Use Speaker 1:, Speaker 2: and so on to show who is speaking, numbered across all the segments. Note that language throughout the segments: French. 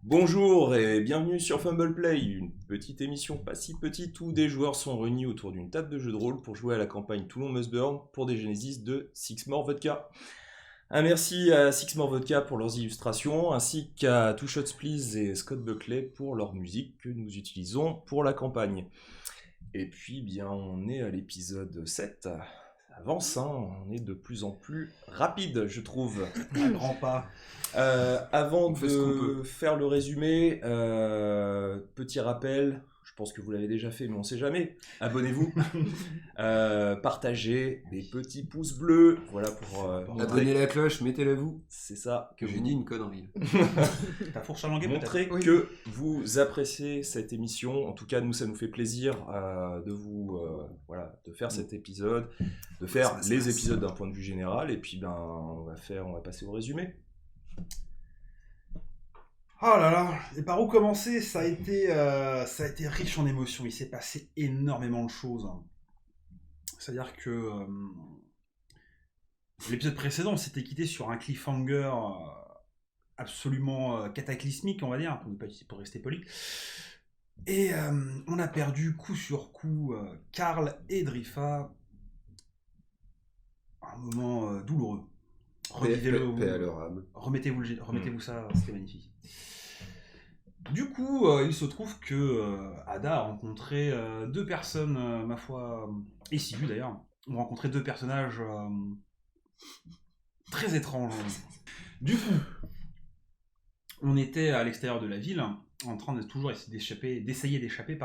Speaker 1: Bonjour et bienvenue sur Fumble Play, une petite émission pas si petite où des joueurs sont réunis autour d'une table de jeu de rôle pour jouer à la campagne Toulon Must Burn pour des Genesis de Six More Vodka. Un merci à Six More Vodka pour leurs illustrations, ainsi qu'à Two Shots Please et Scott Buckley pour leur musique que nous utilisons pour la campagne. Et puis, bien, on est à l'épisode 7. Ça avance, hein, on est de plus en plus rapide, je trouve.
Speaker 2: Un grand pas.
Speaker 1: Avant
Speaker 2: On fait ce qu'on
Speaker 1: de
Speaker 2: peut.
Speaker 1: faire le résumé, petit rappel, je pense que vous l'avez déjà fait, mais on ne sait jamais. Abonnez-vous, partagez, des petits pouces bleus, voilà pour montrer.
Speaker 2: Abonnez la cloche, mettez-la vous.
Speaker 1: C'est ça
Speaker 2: Que j'ai dit une connerie.
Speaker 3: Ta fourche à languer
Speaker 1: Montrer
Speaker 3: peut-être.
Speaker 1: que vous appréciez cette émission. En tout cas, nous, ça nous fait plaisir de vous, de faire cet épisode, de faire les épisodes d'un point de vue général, et puis on va passer au résumé.
Speaker 3: Oh là là, et par où commencer? Ça a été riche en émotions, il s'est passé énormément de choses. C'est-à-dire que l'épisode précédent, on s'était quitté sur un cliffhanger absolument cataclysmique, on va dire, pour rester poli. Et on a perdu coup sur coup Karl et Drifa. Un moment douloureux. Revivez-le.
Speaker 2: Paix à leur âme.
Speaker 3: Remettez-vous ça, c'était magnifique. Du coup, il se trouve que Ada a rencontré deux personnes, ma foi, et Sigu d'ailleurs, ont rencontré deux personnages très étranges. Du coup, on était à l'extérieur de la ville, en train de toujours d'essayer d'échapper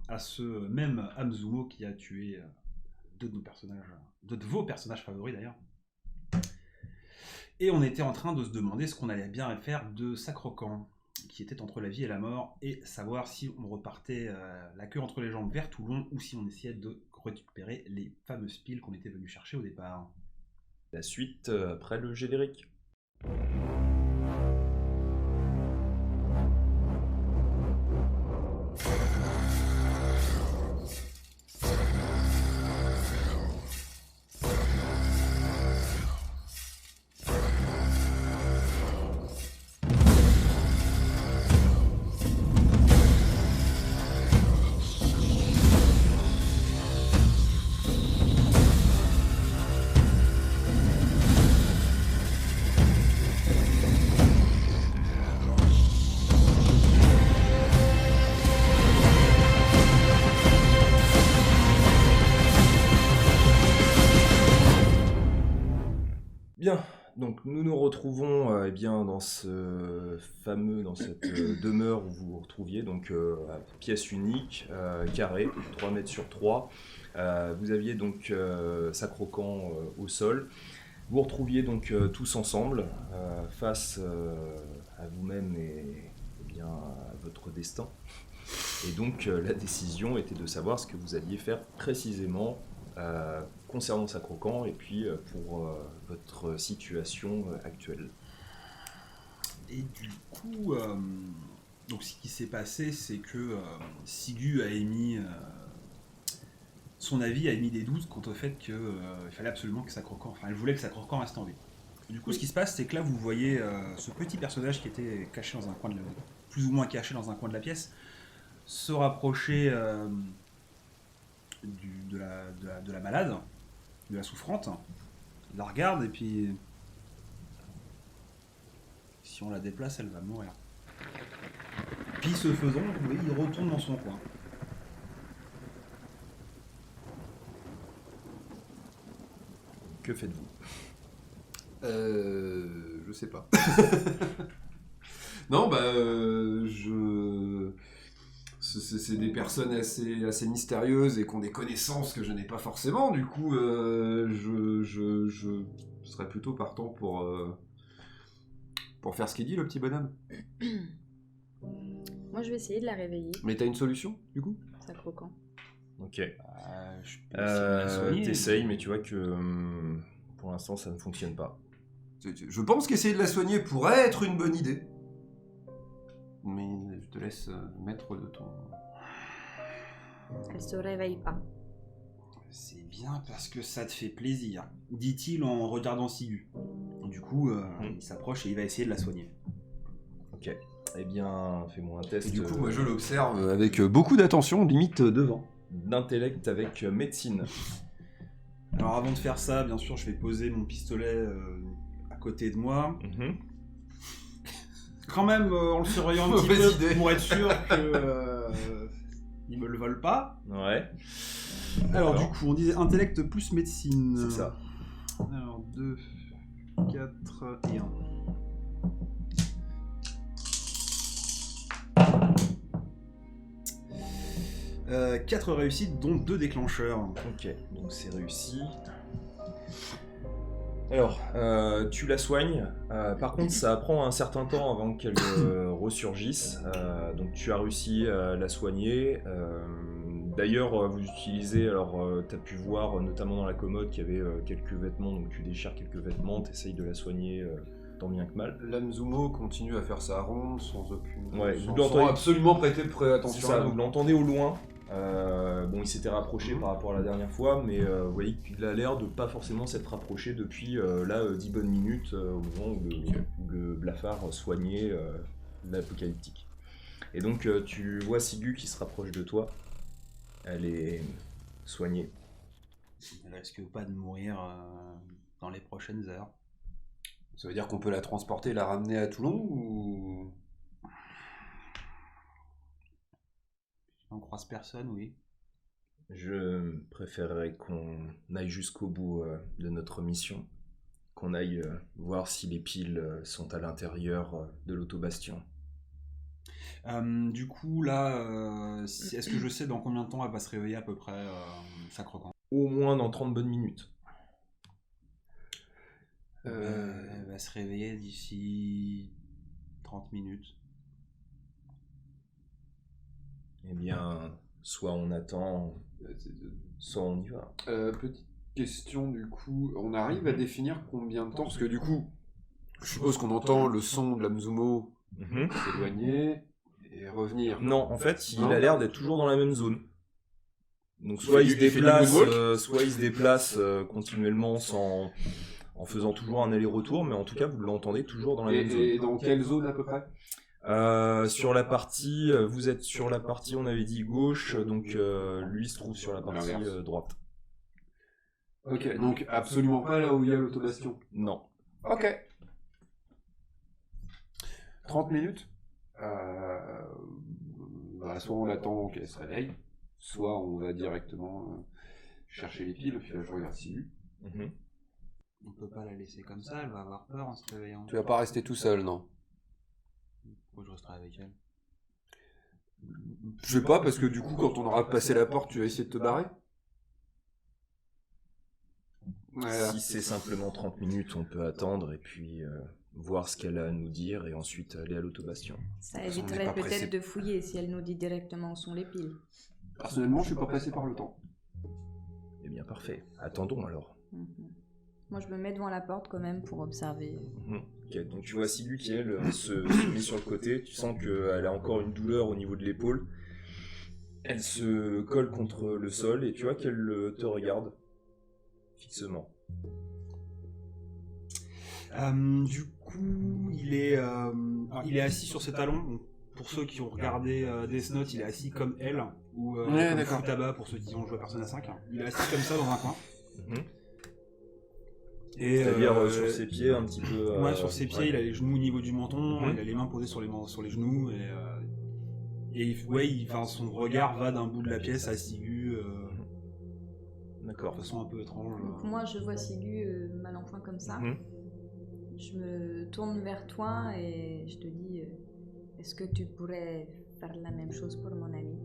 Speaker 3: à ce même Hamzumo qui a tué deux de vos personnages favoris d'ailleurs. Et on était en train de se demander ce qu'on allait bien faire de Sacrocan, qui était entre la vie et la mort, et savoir si on repartait la queue entre les jambes vers Toulon, ou si on essayait de récupérer les fameuses piles qu'on était venu chercher au départ.
Speaker 1: La suite après le générique. Bien, donc nous nous retrouvons dans dans cette demeure où vous vous retrouviez, donc pièce unique, carrée, 3 mètres sur 3. Vous aviez donc Sacrocan au sol. Vous vous retrouviez donc tous ensemble face à vous-même et bien à votre destin. Et donc la décision était de savoir ce que vous alliez faire précisément concernant Sacrocan et puis pour votre situation actuelle.
Speaker 3: Et du coup, donc ce qui s'est passé, c'est que Sigu a émis son avis, a émis des doutes quant au fait qu'il fallait absolument que Sacrocan, enfin elle voulait que Sacrocan reste en vie. Du coup, ce qui se passe, c'est que là, vous voyez ce petit personnage qui était caché dans un coin plus ou moins caché dans un coin de la pièce, se rapprocher de la malade, de la souffrante, la regarde et puis si on la déplace, elle va mourir. Puis ce faisant, vous voyez, il retourne dans son coin.
Speaker 1: Que faites-vous ?
Speaker 2: Je sais pas. Non, c'est des personnes assez mystérieuses et qui ont des connaissances que je n'ai pas forcément. Du coup, je serais plutôt partant pour faire ce qu'il dit, le petit bonhomme.
Speaker 4: Moi, je vais essayer de la réveiller,
Speaker 2: Mais t'as une solution, du coup ?
Speaker 4: Sacrocan.
Speaker 1: Ok.
Speaker 3: Je peux essayer de la soigner.
Speaker 1: T'essayes, mais tu vois que pour l'instant ça ne fonctionne pas.
Speaker 2: Je pense qu'essayer de la soigner pourrait être une bonne idée. Mais je te laisse maître de ton...
Speaker 4: Elle se réveille pas.
Speaker 3: C'est bien parce que ça te fait plaisir, dit-il en regardant Sigu. Du coup, il s'approche et il va essayer de la soigner.
Speaker 1: Ok. Eh bien, fais-moi un test
Speaker 2: Et du coup, moi je l'observe avec beaucoup d'attention, limite devant.
Speaker 1: d'intellect avec médecine.
Speaker 3: Alors avant de faire ça, bien sûr, je vais poser mon pistolet à côté de moi.
Speaker 1: Mhm.
Speaker 3: Quand même, en le surveillant un petit
Speaker 2: Mauvaise
Speaker 3: peu
Speaker 2: idée.
Speaker 3: pour être sûr que il me le vole pas.
Speaker 1: Ouais,
Speaker 3: Alors
Speaker 1: D'accord.
Speaker 3: du coup, on disait intellect plus médecine.
Speaker 1: c'est ça.
Speaker 3: Alors 2, 4 et 1. Euh, 4 réussites, dont 2 déclencheurs.
Speaker 1: Ok, donc c'est réussi. Alors, tu la soignes. Par contre, ça prend un certain temps avant qu'elle ressurgisse. Donc, tu as réussi à la soigner. D'ailleurs, vous utilisez, alors, tu as pu voir, notamment dans la commode, qu'il y avait quelques vêtements. Donc, tu déchires quelques vêtements, tu essayes de la soigner tant bien que mal.
Speaker 2: L'Amzumo continue à faire sa ronde sans aucune.
Speaker 1: Ouais,
Speaker 2: sans,
Speaker 1: vous l'entendez-
Speaker 2: sans absolument prêter
Speaker 1: C'est
Speaker 2: attention
Speaker 1: ça,
Speaker 2: à
Speaker 1: vous
Speaker 2: nous.
Speaker 1: l'entendez au loin. Bon, il s'était rapproché par rapport à la dernière fois, mais vous voyez qu'il a l'air de pas forcément s'être rapproché depuis là 10 bonnes minutes au moment où le blafard soignait l'apocalyptique. Et donc tu vois Sigu qui se rapproche de toi. Elle est soignée.
Speaker 3: Elle risque pas de mourir dans les prochaines heures.
Speaker 2: Ça veut dire qu'on peut la transporter, la ramener à Toulon ou.
Speaker 3: On croise personne, oui.
Speaker 1: Je préférerais qu'on aille jusqu'au bout de notre mission, qu'on aille voir si les piles sont à l'intérieur de l'autobastion.
Speaker 3: Du coup, là, est-ce que je sais dans combien de temps elle va se réveiller à peu près, sa croquante?
Speaker 1: Au moins dans 30 bonnes minutes.
Speaker 3: Elle va se réveiller d'ici 30 minutes.
Speaker 1: Eh bien, soit on attend, soit on y va.
Speaker 2: Petite question du coup, on arrive à définir combien de temps? Parce que du coup, je suppose qu'on entend le son de l'Amzumo s'éloigner et revenir.
Speaker 1: Non, en fait, il
Speaker 2: Non.
Speaker 1: a l'air d'être toujours dans la même zone. Donc
Speaker 2: Soit il fait du moonwalk.
Speaker 1: soit il se déplace continuellement en faisant toujours un aller-retour, mais en tout cas, vous l'entendez toujours dans la même zone.
Speaker 2: Et dans quelle zone à peu près?
Speaker 1: Sur la partie, vous êtes sur la partie, on avait dit gauche, donc lui se trouve sur la partie
Speaker 2: L'inverse.
Speaker 1: droite.
Speaker 2: Ok, donc absolument pas là où il y a l'autobastion.
Speaker 1: Non.
Speaker 2: Ok. 30 minutes. Soit on attend qu'elle se réveille, soit on va directement chercher les piles, puis là je regarde Silu.
Speaker 1: Mhm.
Speaker 3: On peut pas la laisser comme ça, elle va avoir peur en se réveillant.
Speaker 2: Tu vas pas rester tout seul, non?
Speaker 3: Pourquoi je resterai avec elle?
Speaker 2: Je sais pas, parce que du coup, quand on aura passé la porte, tu vas essayer de te barrer? Voilà.
Speaker 1: Si c'est simplement 30 minutes, on peut attendre et puis voir ce qu'elle a à nous dire et ensuite aller à l'autobastion.
Speaker 4: Ça
Speaker 2: toute façon, on n'est
Speaker 4: éviterait
Speaker 2: pas
Speaker 4: peut-être
Speaker 2: pressé.
Speaker 4: de fouiller si elle nous dit directement où sont les piles.
Speaker 2: Personnellement, je suis pas pressé par le temps.
Speaker 1: Eh bien, parfait. Attendons alors.
Speaker 4: Mhm. Moi, je me mets devant la porte quand même pour observer.
Speaker 1: Mhm. Ok, donc tu vois Silu qui, elle, se met sur le côté. Tu sens qu'elle a encore une douleur au niveau de l'épaule. Elle se colle contre le sol et tu vois qu'elle te regarde fixement.
Speaker 3: Du coup, il est assis sur ses talons. Donc, pour ceux qui ont regardé Death Note, il est assis comme elle, ou
Speaker 2: Ouais,
Speaker 3: comme
Speaker 2: d'accord.
Speaker 3: Futaba pour ceux qui ont joué à Persona 5. Il est assis comme ça dans un coin.
Speaker 1: Mhm.
Speaker 3: Et,
Speaker 1: C'est-à-dire sur ses pieds un petit peu.
Speaker 3: Ouais, sur ses pieds,
Speaker 1: ouais.
Speaker 3: il a les genoux au niveau du menton,
Speaker 1: Mhm.
Speaker 3: il a les mains posées sur les genoux, son regard va d'un bout de la pièce à Sigu,
Speaker 1: D'accord.
Speaker 3: de façon un peu étrange.
Speaker 4: Donc moi, je vois Sigu mal en point comme ça.
Speaker 1: Mhm.
Speaker 4: Je me tourne vers toi et je te dis est-ce que tu pourrais faire la même chose pour mon ami?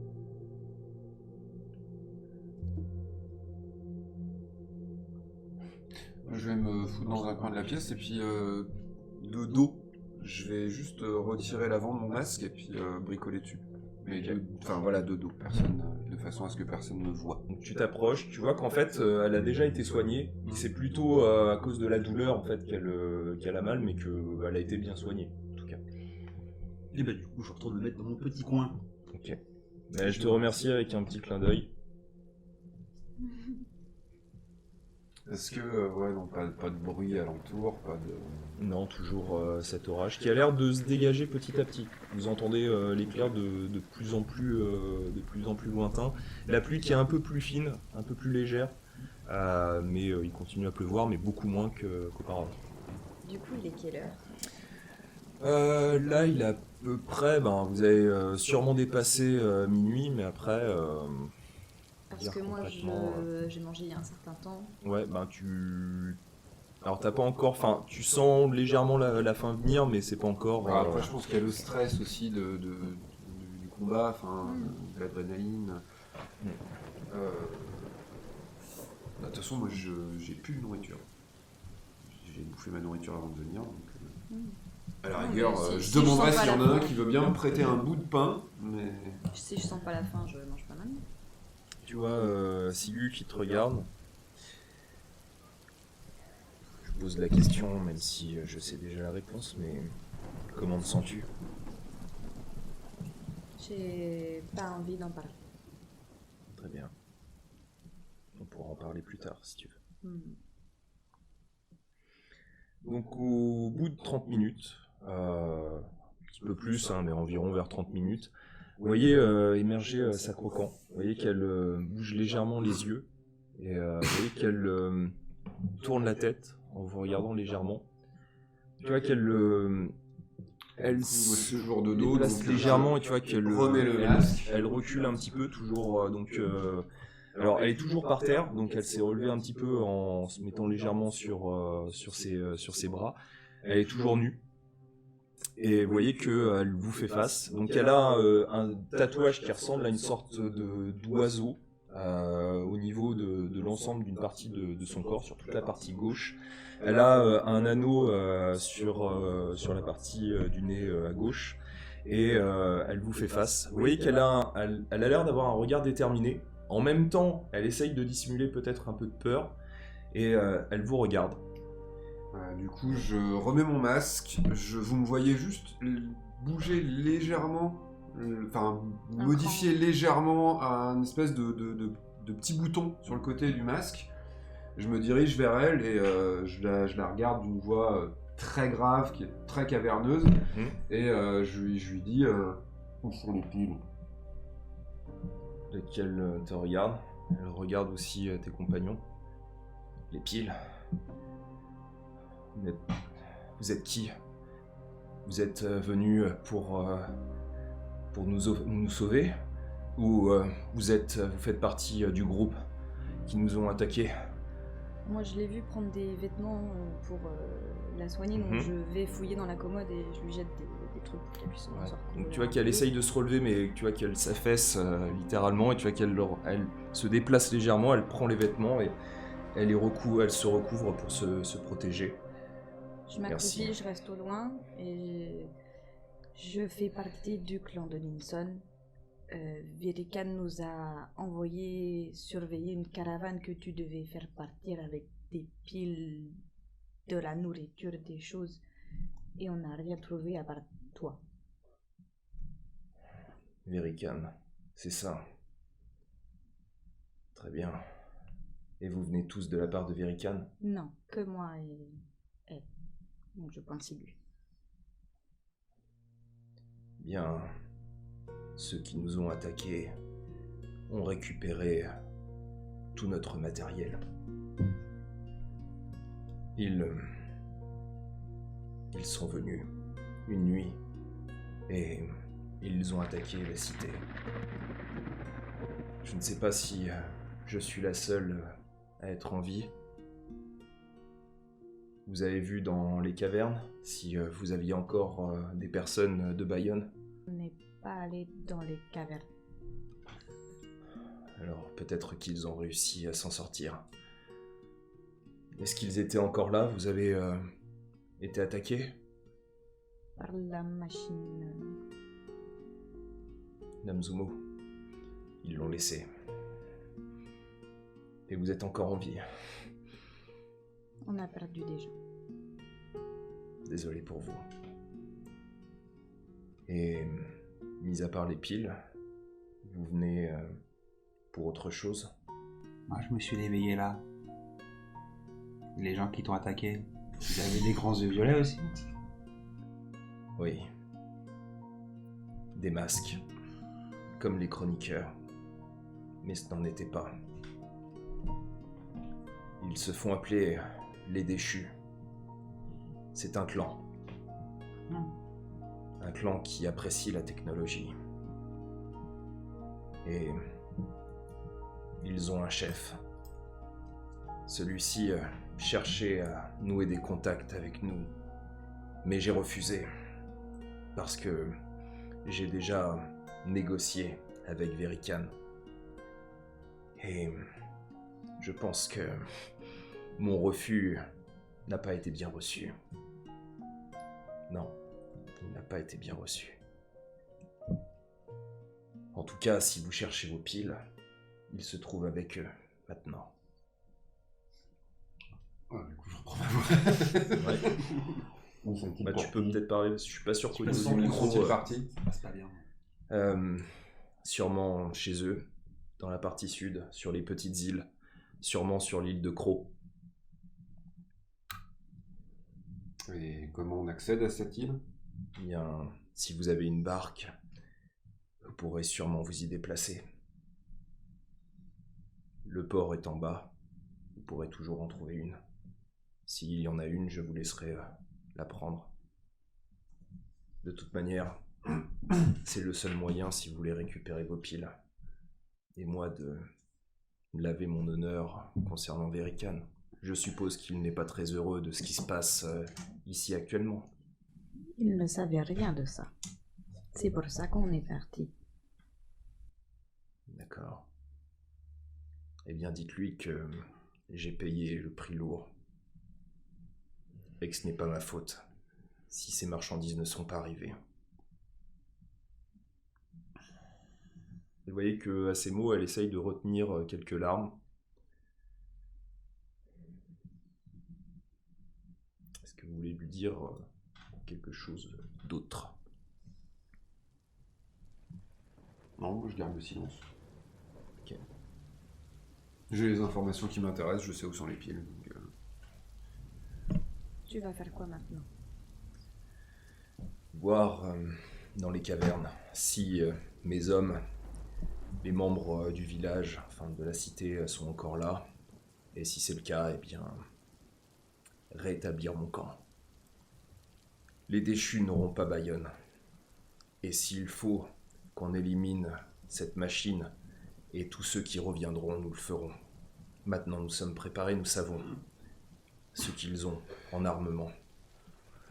Speaker 2: Je vais me foutre dans un coin de la pièce et puis de dos, je vais juste retirer l'avant de mon masque et puis bricoler dessus. Mais enfin voilà, de dos, personne, de façon à ce que personne ne voit.
Speaker 1: Donc tu t'approches, tu vois qu'en fait elle a déjà été soignée. C'est plutôt à cause de la douleur en fait qu'elle a mal, mais qu'elle a été bien soignée en tout cas.
Speaker 3: Et bah du coup, je retourne me mettre dans mon petit coin.
Speaker 1: Ok. Je te remercie avec un petit clin d'œil.
Speaker 2: Est-ce que, ouais, non, pas de bruit alentour, pas de...
Speaker 1: Non, toujours cet orage qui a l'air de se dégager petit à petit. Vous entendez l'éclair de plus en plus lointain. La pluie qui est un peu plus fine, un peu plus légère, mais il continue à pleuvoir, mais beaucoup moins qu'auparavant.
Speaker 4: Du coup, il est quelle heure?
Speaker 1: Là, il est à peu près, vous avez sûrement dépassé minuit, mais après,
Speaker 4: Parce
Speaker 1: dire
Speaker 4: que moi,
Speaker 1: concrètement,
Speaker 4: j'ai mangé il y a un certain temps.
Speaker 1: ouais, alors t'as pas encore, enfin, tu sens légèrement la fin venir, mais c'est pas encore.
Speaker 2: Bah, après, je pense qu'il y a le stress aussi du combat, enfin, de l'adrénaline.
Speaker 1: Mm.
Speaker 2: De toute façon, moi, j'ai plus de nourriture. J'ai bouffé ma nourriture avant de venir, donc... À la
Speaker 4: Non,
Speaker 2: rigueur,
Speaker 4: mais
Speaker 2: je
Speaker 4: si je
Speaker 2: demanderais
Speaker 4: sens pas
Speaker 2: s'il y en
Speaker 4: la
Speaker 2: a un
Speaker 4: faim.
Speaker 2: qui veut bien me prêter un bout de pain, mais...
Speaker 4: Si je sens pas la faim, je mange pas maintenant.
Speaker 1: Tu vois Sigu qui te regarde. Je pose la question, même si je sais déjà la réponse, mais comment te sens-tu?
Speaker 4: J'ai pas envie d'en parler.
Speaker 1: Très bien. On pourra en parler plus tard si tu veux. Donc au bout de 30 minutes, un petit peu plus, mais environ vers 30 minutes, vous voyez émerger sa croquant. Vous voyez qu'elle bouge légèrement les yeux. Et vous voyez qu'elle tourne la tête en vous regardant légèrement. Tu vois qu'elle elle
Speaker 2: Moi, je suis toujours de dos,
Speaker 1: déplace
Speaker 2: donc,
Speaker 1: légèrement et tu vois qu'elle
Speaker 2: remets le masque.
Speaker 1: elle recule un petit peu toujours. Alors elle est toujours par terre, donc elle s'est relevée un petit peu en se mettant légèrement sur ses bras. Elle est toujours nue. Et vous voyez qu'elle vous fait face. Donc elle a un tatouage qui ressemble à une sorte d'oiseau au niveau de l'ensemble d'une partie de son corps, sur toute la partie gauche. Elle a un anneau sur la partie du nez à gauche. Et elle vous fait face. Vous voyez qu'elle elle a l'air d'avoir un regard déterminé. En même temps, elle essaye de dissimuler peut-être un peu de peur. Et elle vous regarde.
Speaker 2: Du coup, je remets mon masque. Vous me voyez juste bouger légèrement, enfin modifier légèrement un espèce de petit bouton sur le côté du masque. Je me dirige vers elle et je la regarde d'une voix très grave, qui est très caverneuse. Et je lui dis où sont les piles?
Speaker 1: Laquelle te regarde. Elle regarde aussi tes compagnons. Les piles. Vous êtes qui? Vous êtes venus pour nous sauver? Ou vous faites partie du groupe qui nous ont attaqués?
Speaker 4: Moi, je l'ai vu prendre des vêtements pour la soigner, donc je vais fouiller dans la commode et je lui jette des trucs pour qu'elle puisse s'en sortir.
Speaker 1: Donc tu vois qu'elle essaye de se relever, mais tu vois qu'elle s'affaisse littéralement, et tu vois qu'elle se déplace légèrement, elle prend les vêtements et elle se recouvre pour se protéger.
Speaker 4: Je m'accroupis, je reste au loin et je fais partie du clan de Linson. Virikan nous a envoyé surveiller une caravane que tu devais faire partir avec des piles, de la nourriture, des choses, et on n'a rien trouvé à part toi.
Speaker 1: Virikan, c'est ça. Très bien. Et vous venez tous de la part de Virikan?
Speaker 4: Non, que moi et elle. Donc je pointe Sigu.
Speaker 1: Bien. Ceux qui nous ont attaqués ont récupéré tout notre matériel. Ils sont venus une nuit et ils ont attaqué la cité. Je ne sais pas si je suis la seule à être en vie. Vous avez vu dans les cavernes si vous aviez encore des personnes de Bayonne?
Speaker 4: On n'est pas allé dans les cavernes.
Speaker 1: Alors peut-être qu'ils ont réussi à s'en sortir. Est-ce qu'ils étaient encore là? Vous avez été attaqués?
Speaker 4: Par la machine.
Speaker 1: Namzumo. Ils l'ont laissé. Et vous êtes encore en vie.
Speaker 4: On a perdu des gens.
Speaker 1: Désolé pour vous. Et, mis à part les piles, vous venez pour autre chose?
Speaker 3: Moi, je me suis réveillé là. Les gens qui t'ont attaqué, ils avaient des grands yeux violets aussi.
Speaker 1: Oui. Des masques. Comme les chroniqueurs. Mais ce n'en était pas. Ils se font appeler les déchus. C'est un clan. Un clan qui apprécie la technologie. Et ils ont un chef. Celui-ci cherchait à nouer des contacts avec nous. Mais j'ai refusé. Parce que j'ai déjà négocié avec Verikan. Et je pense que mon refus n'a pas été bien reçu. Non, il n'a pas été bien reçu. En tout cas, si vous cherchez vos piles, ils se trouvent avec eux maintenant.
Speaker 2: Ouais, du coup, je reprends ma voix.
Speaker 1: Ouais.
Speaker 2: On s'en quitte
Speaker 1: Bah, tu
Speaker 2: pour
Speaker 1: peux
Speaker 2: qui
Speaker 1: peut-être parler, parce que je suis pas sûr qu'au
Speaker 2: Ils
Speaker 1: niveau
Speaker 2: sont
Speaker 1: du micro,
Speaker 2: sont-ils partis
Speaker 3: Ça passe pas bien.
Speaker 1: sûrement chez eux, dans la partie sud, sur les petites îles, sûrement sur l'île de Croc.
Speaker 2: Et comment on accède à cette île?
Speaker 1: Eh bien, si vous avez une barque, vous pourrez sûrement vous y déplacer. Le port est en bas, vous pourrez toujours en trouver une. S'il y en a une, je vous laisserai la prendre. De toute manière, c'est le seul moyen si vous voulez récupérer vos piles. Et moi de laver mon honneur concernant Verikan. Je suppose qu'il n'est pas très heureux de ce qui se passe ici actuellement.
Speaker 4: Il ne savait rien de ça. C'est pour ça qu'on est parti.
Speaker 1: D'accord. Eh bien, dites-lui que j'ai payé le prix lourd. Et que ce n'est pas ma faute si ces marchandises ne sont pas arrivées. Vous voyez qu'à ces mots, elle essaye de retenir quelques larmes. Est-ce que vous voulez lui dire quelque chose d'autre?
Speaker 2: Non, moi je garde le silence.
Speaker 1: Ok.
Speaker 2: J'ai les informations qui m'intéressent, je sais où sont les piles. Donc,
Speaker 4: Tu vas faire quoi maintenant?
Speaker 1: Voir dans les cavernes si mes hommes, les membres du village, enfin de la cité, sont encore là. Et si c'est le cas, eh bien, rétablir mon camp. Les déchus n'auront pas Bayonne. Et s'il faut qu'on élimine cette machine et tous ceux qui reviendront, nous le ferons. Maintenant, nous sommes préparés, nous savons ce qu'ils ont en armement.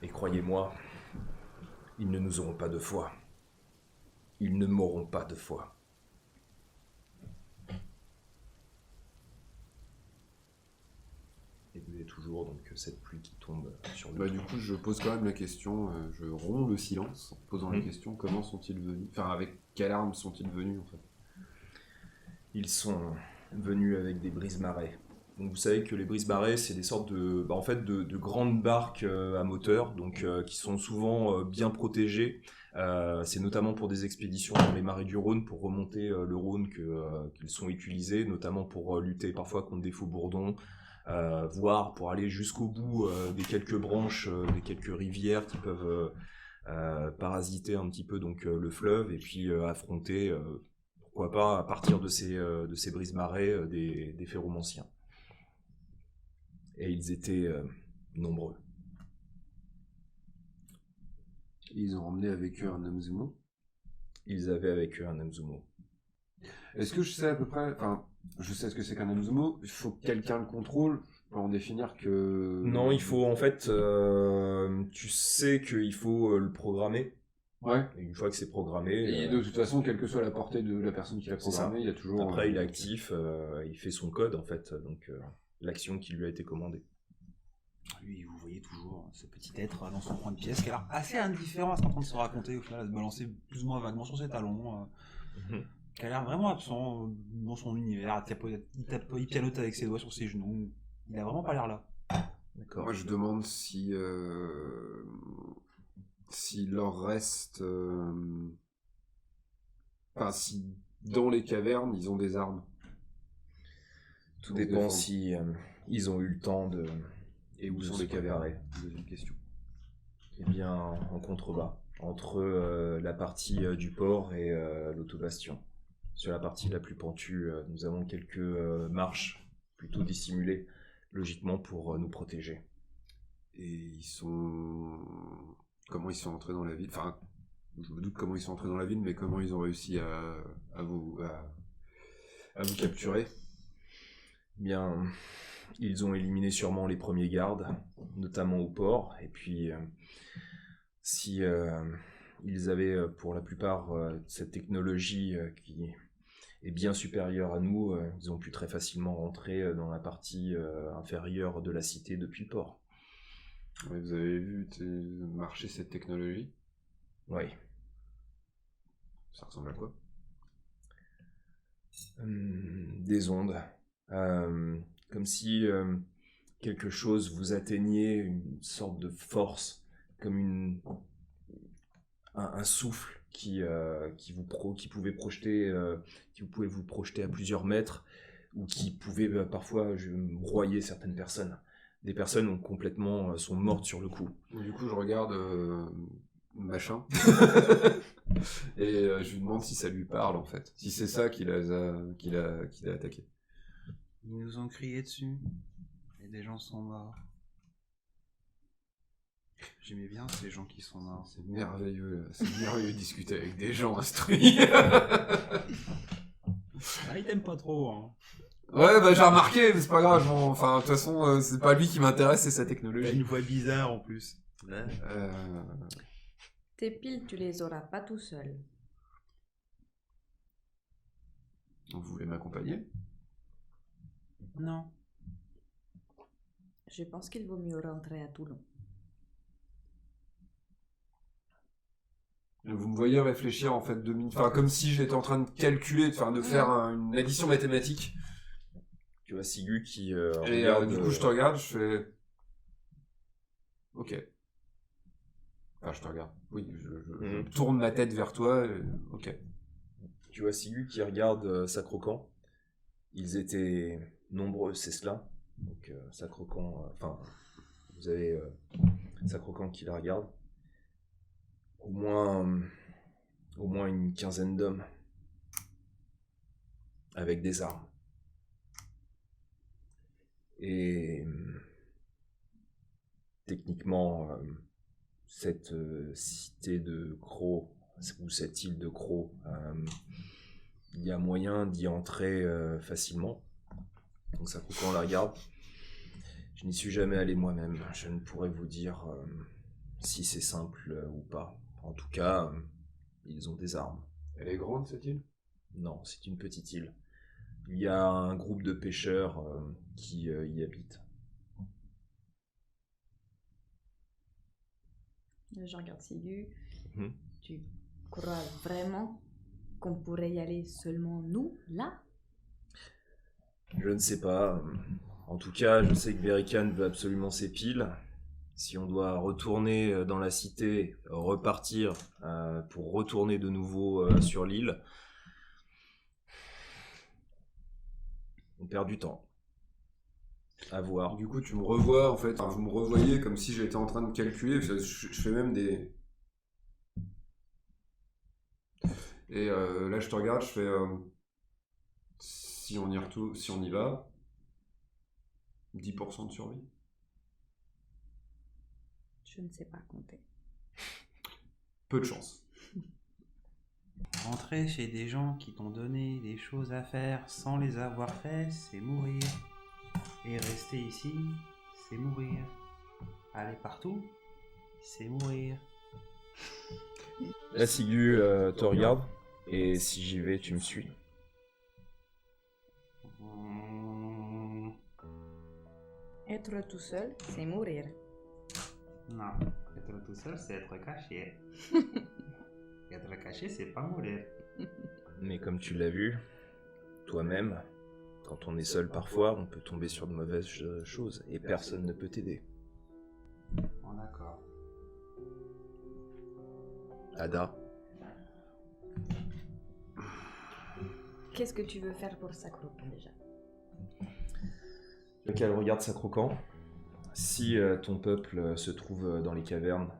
Speaker 1: Et croyez-moi, ils ne nous auront pas deux fois. Ils ne m'auront pas deux fois. Et vous avez toujours donc cette pluie qui tombe sur le
Speaker 2: du coup, je pose quand même la question, je romps le silence en posant la question, comment sont-ils venus? Enfin, avec quelle arme sont-ils venus en fait?
Speaker 1: Ils sont venus avec des brise-marées. Donc vous savez que les brise-marées, c'est des sortes de, de grandes barques à moteur, donc qui sont souvent bien protégées. C'est notamment pour des expéditions dans les marais du Rhône, pour remonter le Rhône qu'ils sont utilisés, notamment pour lutter parfois contre des faux-bourdons, voire pour aller jusqu'au bout des quelques branches, des quelques rivières qui peuvent parasiter un petit peu donc le fleuve, et puis affronter, pourquoi pas, à partir de ces brise-marées, des ferromanciens. Et ils étaient nombreux.
Speaker 2: Ils ont emmené avec eux un Namzumo.
Speaker 1: Ils avaient avec eux un Namzumo.
Speaker 2: Est-ce que je sais à peu près, enfin, je sais ce que c'est qu'un Namzumo, il faut que quelqu'un le contrôle, je peux en définir que...
Speaker 1: Non, il faut en fait, tu sais qu'il faut le programmer.
Speaker 2: Ouais.
Speaker 1: Et une fois que c'est programmé...
Speaker 2: Et de toute façon, quelle que soit la portée de la personne qui l'a programmé, il y a toujours...
Speaker 1: Après, il est actif, il fait son code en fait, donc l'action qui lui a été commandée.
Speaker 3: Lui, vous voyez toujours ce petit être dans son coin de pièce qui a l'air assez indifférent à ce qu'on est en train de se raconter, au final, à se balancer plus ou moins vaguement sur ses talons, qui a l'air vraiment absent dans son univers, il pianote avec ses doigts sur ses genoux, il a vraiment pas l'air là.
Speaker 1: D'accord.
Speaker 2: Moi, je demande si leur reste... Enfin, si dans les cavernes, ils ont des armes.
Speaker 1: Tout dépend si ils ont eu le temps de
Speaker 2: Et où
Speaker 1: de
Speaker 2: sont
Speaker 1: se
Speaker 2: les cavernes?
Speaker 1: préparer.
Speaker 2: Deuxième question.
Speaker 1: Eh bien, en contrebas, entre la partie du port et l'autobastion. Sur la partie la plus pentue, nous avons quelques marches plutôt dissimulées, logiquement pour nous protéger.
Speaker 2: Et comment ils sont entrés dans la ville? Enfin, je me doute comment ils sont entrés dans la ville, mais comment ils ont réussi à vous capturer?
Speaker 1: Eh bien, ils ont éliminé sûrement les premiers gardes, notamment au port, et puis si ils avaient pour la plupart cette technologie qui est bien supérieure à nous, ils ont pu très facilement rentrer dans la partie inférieure de la cité depuis le port.
Speaker 2: Ouais, vous avez vu marcher cette technologie?
Speaker 1: Oui.
Speaker 2: Ça ressemble à quoi?
Speaker 1: Des ondes. Comme si quelque chose vous atteignait, une sorte de force, comme un souffle qui pouvait projeter, qui pouvait vous projeter à plusieurs mètres, ou qui pouvait parfois broyer certaines personnes. Des personnes sont mortes sur le coup.
Speaker 2: Du coup, je regarde machin et je lui demande si ça lui parle en fait, si c'est ça qu'il a attaqué.
Speaker 3: Ils nous ont crié dessus. Et des gens sont morts. J'aimais bien ces gens qui sont morts.
Speaker 2: C'est merveilleux de discuter avec des gens instruits.
Speaker 3: Ah, il t'aime pas trop, hein.
Speaker 2: Ouais, bah j'ai remarqué, mais c'est pas grave. Enfin, de toute façon, c'est pas lui qui m'intéresse, c'est sa
Speaker 3: Il a
Speaker 2: technologie.
Speaker 3: une voix bizarre en plus.
Speaker 4: Tes piles, tu les auras pas tout seul.
Speaker 2: Vous voulez m'accompagner?
Speaker 3: Non.
Speaker 4: Je pense qu'il vaut mieux rentrer à Toulon.
Speaker 2: Vous me voyez réfléchir en fait 2 minutes, enfin comme si j'étais en train de calculer, enfin de faire une addition mathématique.
Speaker 1: Tu vois Sigu qui
Speaker 2: Et
Speaker 1: regarde...
Speaker 2: du coup je te regarde, je fais... Ok. Enfin je te regarde. Oui, je tourne ma tête vers toi. Ok.
Speaker 1: Tu vois Sigu qui regarde Sacrocan. Ils étaient nombreux, c'est cela. Donc Sacrocan... Enfin, vous avez Sacrocan qui la regarde. Au moins une quinzaine d'hommes. Avec des armes. Et techniquement, cette cité de Croc, ou cette île de Croc, il y a moyen d'y entrer facilement. Donc ça coupe quand on la regarde. Je n'y suis jamais allé moi-même. Je ne pourrais vous dire si c'est simple ou pas. En tout cas, ils ont des armes.
Speaker 2: Elle est grande cette île?
Speaker 1: Non, c'est une petite île. Il y a un groupe de pêcheurs qui y habitent.
Speaker 4: Je regarde Sigu.
Speaker 1: Mhm.
Speaker 4: Tu crois vraiment qu'on pourrait y aller seulement nous, là?
Speaker 1: Je ne sais pas. En tout cas, je sais que Verikan veut absolument ses piles. Si on doit retourner dans la cité, repartir pour retourner de nouveau sur l'île, on perd du temps. À voir.
Speaker 2: Du coup tu me revois en fait, enfin, vous me revoyez comme si j'étais en train de calculer, je fais même des... Et là je te regarde, je fais... si on y retourne, si on y va, 10% de survie.
Speaker 4: Je ne sais pas compter.
Speaker 2: Peu de chance.
Speaker 3: Rentrer chez des gens qui t'ont donné des choses à faire sans les avoir fait, c'est mourir. Et rester ici, c'est mourir. Aller partout, c'est mourir.
Speaker 1: Là, Sigu te regarde, et si j'y vais, tu me suis.
Speaker 4: Être tout seul, c'est mourir.
Speaker 3: Non, être tout seul, c'est être caché. Être caché, c'est pas mourir.
Speaker 1: Mais comme tu l'as vu, toi-même, quand on est seul parfois, on peut tomber sur de mauvaises choses, et personne ne peut t'aider.
Speaker 3: Bon, d'accord.
Speaker 1: Ada,
Speaker 4: Qu'est-ce que tu veux faire pour Sacrocan déjà?
Speaker 1: donc elle regarde Sacrocan. Si ton peuple se trouve dans les cavernes,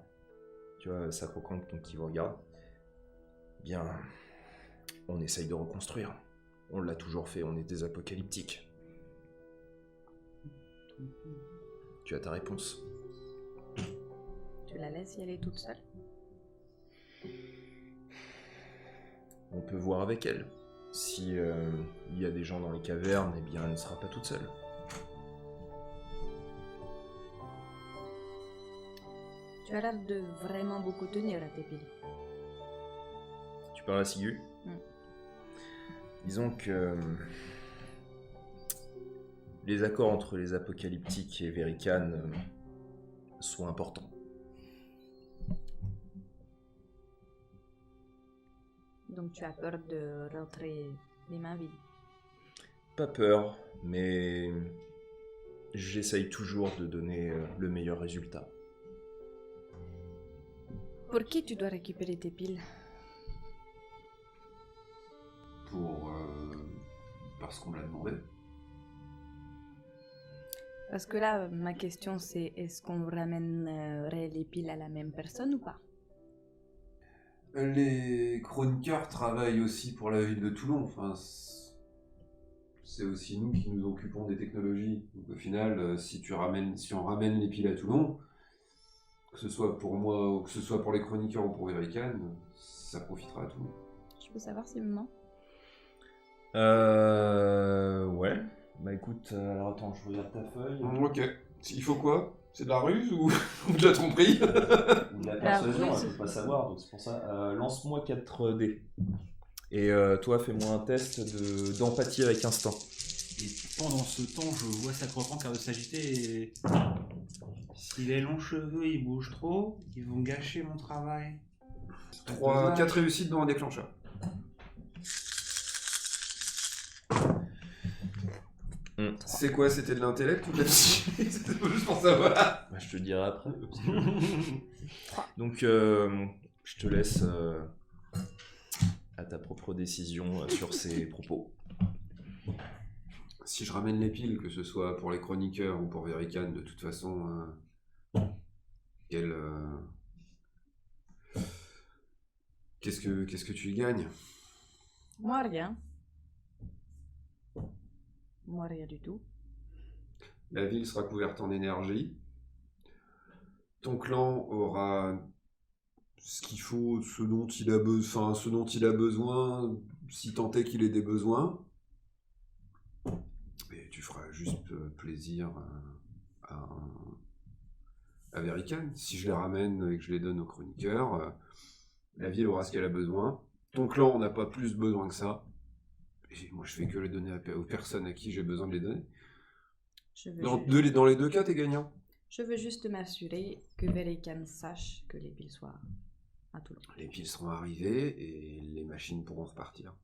Speaker 1: tu vois, Sacro-Crank qui vous regarde, bien, on essaye de reconstruire. On l'a toujours fait, on est des apocalyptiques. Tu as ta réponse.
Speaker 4: Tu la laisses y aller toute seule?
Speaker 1: On peut voir avec elle. Si il y a des gens dans les cavernes, eh bien, elle ne sera pas toute seule.
Speaker 4: Tu as l'air de vraiment beaucoup tenir à tes piles.
Speaker 1: Tu parles à Sigu? Disons que les accords entre les apocalyptiques et Verican sont importants.
Speaker 4: Donc tu as peur de rentrer les mains vides.
Speaker 1: Pas peur, mais j'essaye toujours de donner le meilleur résultat.
Speaker 4: Pour qui tu dois récupérer tes piles?
Speaker 2: Parce qu'on me l'a demandé.
Speaker 4: Parce que là, ma question c'est, est-ce qu'on ramènerait les piles à la même personne ou pas?
Speaker 2: Les chroniqueurs travaillent aussi pour la ville de Toulon. Enfin, c'est aussi nous qui nous occupons des technologies. Donc au final, si on ramène les piles à Toulon, que ce soit pour moi ou que ce soit pour les chroniqueurs ou pour Verican, ça profitera à tout le monde.
Speaker 4: Je peux savoir si maman?
Speaker 1: Ouais. Bah écoute, alors attends, je regarde ta feuille.
Speaker 2: Ok. Il faut quoi? C'est de la ruse ou de la tromperie?
Speaker 1: Ou de la persuasion,
Speaker 4: ruse.
Speaker 1: elle peut pas savoir, donc c'est pour ça. Lance-moi 4 dés. Et toi, fais-moi un test d'empathie avec instinct.
Speaker 3: Et pendant ce temps, je vois Sacro-Crank de s'agiter et... Si les longs cheveux ils bougent trop, ils vont gâcher mon travail.
Speaker 2: 4 réussites dans un déclencheur. C'est quoi? C'était de l'intellect ou de la psyché? C'était juste pour savoir.
Speaker 1: Bah, je te le dirai après. Donc, je te laisse à ta propre décision sur ces propos.
Speaker 2: Si je ramène les piles, que ce soit pour les chroniqueurs ou pour Verican, de toute façon, qu'est-ce que tu y gagnes?
Speaker 4: Moi rien. Moi rien du tout.
Speaker 2: La ville sera couverte en énergie. Ton clan aura ce qu'il faut, ce dont il a besoin, si tant est qu'il ait des besoins. Et tu feras juste plaisir à Verican. Si je les ramène et que je les donne aux chroniqueurs, la ville aura ce qu'elle a besoin. Ton clan n'a pas plus besoin que ça. Et moi, je fais que les donner aux personnes à qui j'ai besoin de les donner. Dans les deux cas, t'es gagnant.
Speaker 4: Je veux juste m'assurer que Verican sache que les piles soient à Toulon.
Speaker 2: Les piles seront arrivées et les machines pourront repartir.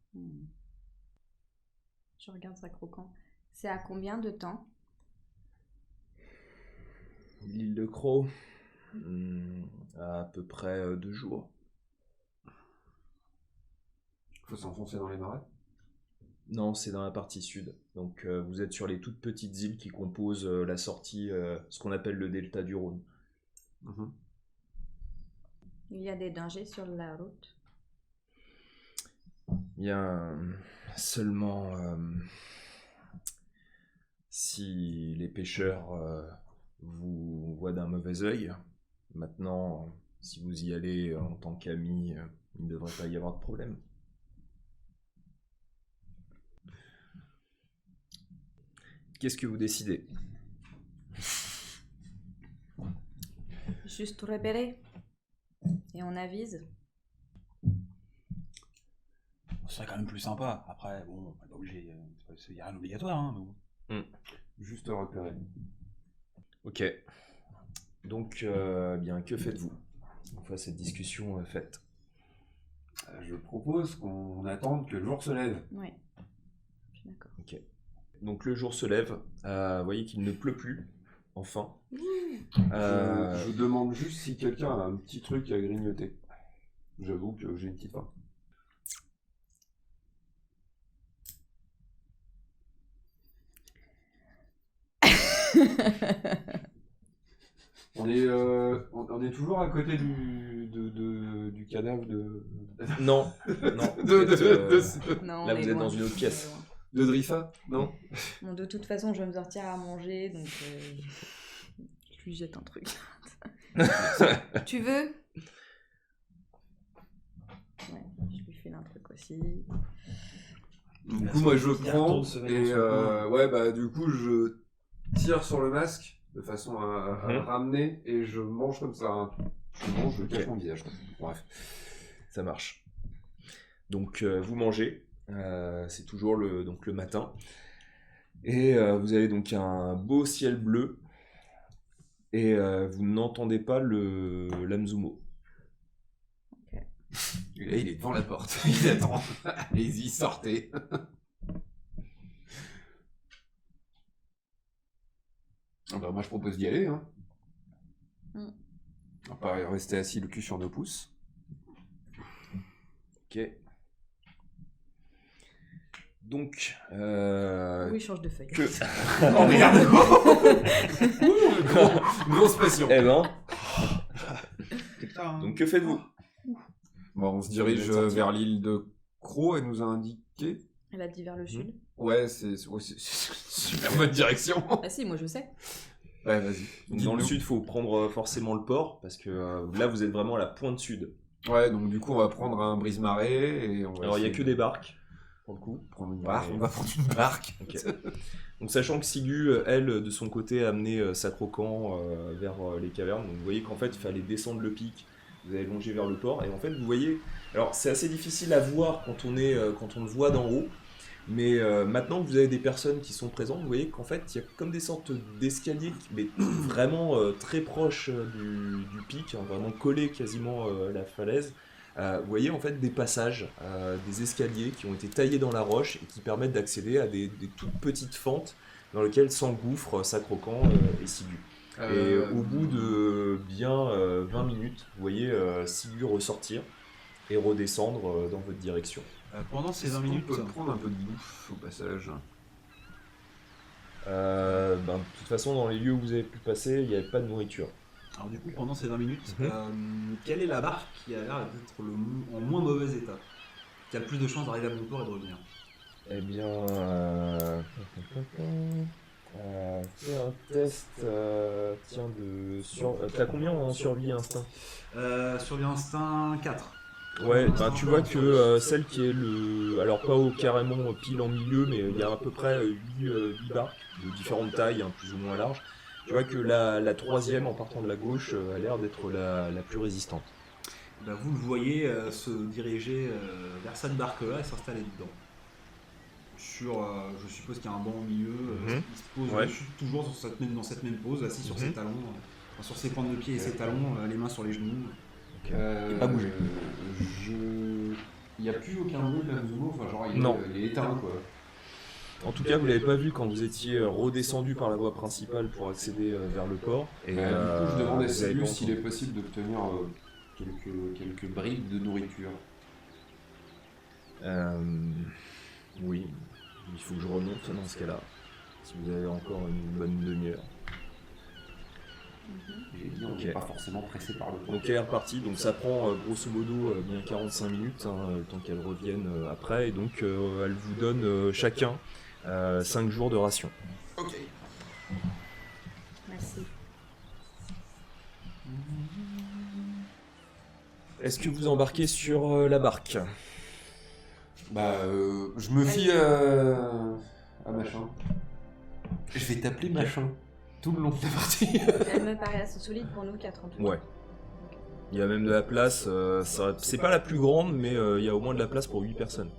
Speaker 4: Je regarde Sacro-Crank. C'est à combien de temps?
Speaker 1: L'île de Croc, à peu près 2 jours.
Speaker 2: Faut s'enfoncer dans les marais?
Speaker 1: Non, c'est dans la partie sud. Donc vous êtes sur les toutes petites îles qui composent la sortie, ce qu'on appelle le delta du Rhône.
Speaker 4: Il y a des dangers sur la route?
Speaker 1: Bien, seulement si les pêcheurs vous voient d'un mauvais œil. Maintenant, si vous y allez en tant qu'amis, il ne devrait pas y avoir de problème. Qu'est-ce que vous décidez?
Speaker 4: Juste repérer. Et on avise.
Speaker 3: Ce serait quand même plus sympa. Après, bon, on n'est pas obligé. Il n'y a rien d'obligatoire. Hein, mais bon.
Speaker 2: Juste repérer.
Speaker 1: Ok. Donc, bien, que faites-vous une fois cette discussion faite?
Speaker 2: Je propose qu'on attende que le jour se lève.
Speaker 4: Oui. Je suis d'accord.
Speaker 1: Ok. Donc le jour se lève. Vous voyez qu'il ne pleut plus. Enfin.
Speaker 2: Je demande juste si quelqu'un a un petit truc à grignoter. J'avoue que j'ai une petite faim. On est toujours à côté du cadavre de...
Speaker 1: Non, non.
Speaker 4: Non,
Speaker 1: Là,
Speaker 4: on est
Speaker 1: vous êtes
Speaker 4: loin,
Speaker 1: dans une autre
Speaker 4: on est
Speaker 1: pièce.
Speaker 4: loin.
Speaker 2: De Drifa, non?
Speaker 4: Bon, de toute façon, je vais me sortir à manger, donc je lui jette un truc. Tu veux? Ouais, je lui file un truc aussi.
Speaker 2: Du coup, moi, je prends
Speaker 3: se met
Speaker 2: et
Speaker 3: dans son
Speaker 2: du coup, je tire sur le masque de façon à le ramener et je mange comme ça. Hein. Je cache mon visage. Bref.
Speaker 1: Ça marche. Donc, vous mangez. C'est toujours le matin. Et vous avez donc un beau ciel bleu. Et vous n'entendez pas l'Amzumo.
Speaker 2: Et là, il est devant la porte. Il attend. Allez-y, sortez. Moi, je propose d'y aller. Hein. On va pas rester assis le cul sur nos pouces.
Speaker 1: Ok. Donc,
Speaker 4: Oui, change de feuille.
Speaker 2: Oh merde. Grosse passion.
Speaker 1: Eh ben,
Speaker 3: Putain.
Speaker 1: donc que faites-vous?
Speaker 2: Bon, on se dirige vers l'île de Croc, elle nous a indiqué.
Speaker 4: Elle a dit vers le sud.
Speaker 2: Ouais, c'est super bonne direction.
Speaker 4: Ah si, moi je sais.
Speaker 2: Ouais, vas-y.
Speaker 1: Donc, dans le sud, il faut prendre forcément le port, parce que là, vous êtes vraiment à la pointe sud.
Speaker 2: Ouais, donc du coup, on va prendre un brise-marée et on va.
Speaker 1: Alors, il n'y a que des barques, pour le coup.
Speaker 2: prendre une barque. On va prendre une barque.
Speaker 1: Ok. Donc, sachant que Sigu, elle, de son côté, a amené sa croquant vers les cavernes. Donc, vous voyez qu'en fait, il fallait descendre le pic. Vous allez longer vers le port. Et en fait, vous voyez... Alors, c'est assez difficile à voir quand on le voit d'en haut. Mais maintenant que vous avez des personnes qui sont présentes, vous voyez qu'en fait, il y a comme des sortes d'escaliers, mais vraiment très proches du pic, hein, vraiment collés quasiment à la falaise. Vous voyez en fait des passages, des escaliers qui ont été taillés dans la roche et qui permettent d'accéder à des toutes petites fentes dans lesquelles s'engouffrent Sacrocan et Sigu. Et au bout de bien 20 minutes, vous voyez Sigu ressortir et redescendre dans votre direction.
Speaker 3: Pendant ces 20
Speaker 2: On
Speaker 3: minutes,
Speaker 2: peut prendre un peu de bouffe au passage.
Speaker 1: De toute façon, dans les lieux où vous avez pu passer, il n'y avait pas de nourriture.
Speaker 3: alors du coup, pendant ces 20 minutes, quelle est la barque qui a l'air d'être en moins mauvais état, qui a le plus de chances d'arriver à bon port et de revenir?
Speaker 1: Eh bien, fais un test. T'as combien en survie instinct?
Speaker 3: Survie instinct 4.
Speaker 1: Ouais, tu vois que celle qui est alors pas carrément pile en milieu, mais il y a à peu près 8 barques de différentes tailles, hein, plus ou moins larges. Tu vois que la troisième, en partant de la gauche, a l'air d'être la plus résistante.
Speaker 3: Vous le voyez se diriger vers cette barque-là et s'installer dedans. Je suppose qu'il y a un banc au milieu, il se pose dessus, toujours dans cette même pose, assis sur ses talons, sur ses pointes de pied et ses talons, les mains sur les genoux.
Speaker 1: Pas bouger.
Speaker 2: Il n'y a plus aucun bruit de l'Amzumo, enfin genre
Speaker 1: Non.
Speaker 2: Il est éteint quoi.
Speaker 1: En tout cas, vous l'avez pas vu quand vous étiez redescendu par la voie principale pour accéder vers le port. Et
Speaker 2: Du coup, je demande à
Speaker 1: vous avez
Speaker 2: Sigu
Speaker 1: pas
Speaker 2: s'il est
Speaker 1: entendu.
Speaker 2: possible d'obtenir quelques bribes de nourriture.
Speaker 1: Oui, il faut que je remonte dans ce cas-là. Si vous avez encore une bonne demi-heure.
Speaker 2: J'ai dit, on
Speaker 1: Ok.
Speaker 2: n'est pas forcément pressé par le temps.
Speaker 1: Donc elle est repartie, donc ça prend grosso modo bien 45 minutes, le temps qu'elle revienne après, et donc elle vous donne chacun 5 jours de ration.
Speaker 2: Ok.
Speaker 4: Merci.
Speaker 1: Est-ce que vous embarquez sur la barque?
Speaker 2: Je me fie à machin. Je vais t'appeler machin tout le long de la partie.
Speaker 4: Elle me paraît assez solide pour nous 4 en tout cas.
Speaker 1: Ouais. Il y a même de la place, c'est pas la plus grande, mais il y a au moins de la place pour 8 personnes.